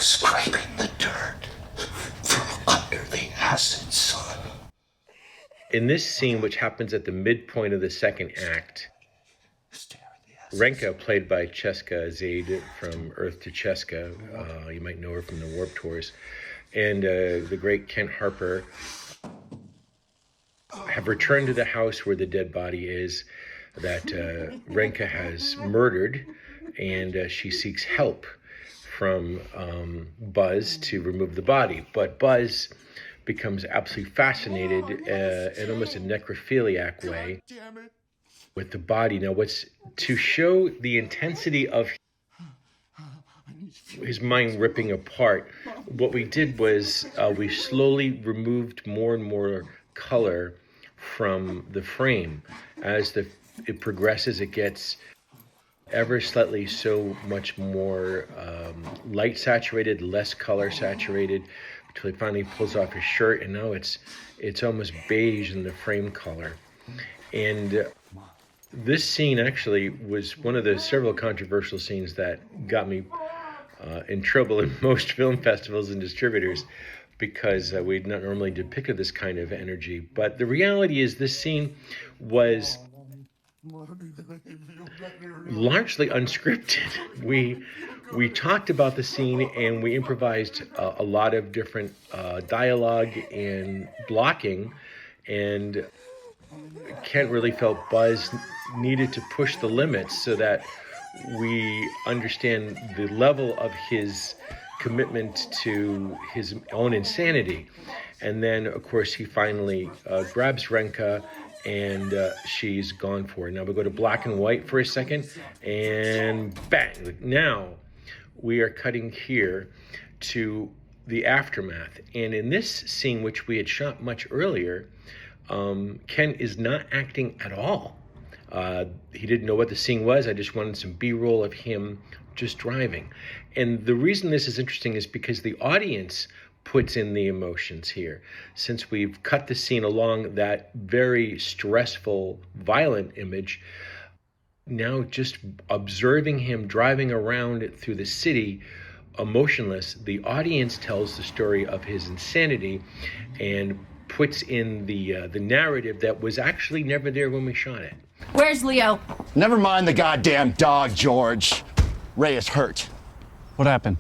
scraping the dirt from under the acid sun. In this scene, which happens at the midpoint of the second act, Renka, played by Cheska Zaid from Earth to Cheska, you might know her from the Warp Tours, and the great Kent Harper have returned to the house where the dead body is that Renka has murdered, and she seeks help from Buzz to remove the body. But Buzz becomes absolutely fascinated in almost a necrophiliac way with the body. Now, what's to show the intensity of his mind ripping apart, what we did was we slowly removed more and more color from the frame. As it progresses, it gets ever slightly so much more light saturated, less color saturated, until he finally pulls off his shirt, and now it's almost beige in the frame color. And this scene actually was one of the several controversial scenes that got me in trouble in most film festivals and distributors, because we'd not normally depicted this kind of energy. But the reality is this scene was largely unscripted. We talked about the scene and we improvised a lot of different dialogue and blocking, and Kent really felt Buzz needed to push the limits so that we understand the level of his commitment to his own insanity. And then, of course, he finally grabs Renka, and she's gone for it. Now we go to black and white for a second, and bang! Now we are cutting here to the aftermath. And in this scene, which we had shot much earlier, Ken is not acting at all. He didn't know what the scene was. I just wanted some B-roll of him just driving. And the reason this is interesting is because the audience puts in the emotions here. Since we've cut the scene along that very stressful, violent image, now just observing him driving around through the city emotionless, the audience tells the story of his insanity and puts in the narrative that was actually never there when we shot it. Where's Leo? Never mind the goddamn dog, George. Ray is hurt. What happened?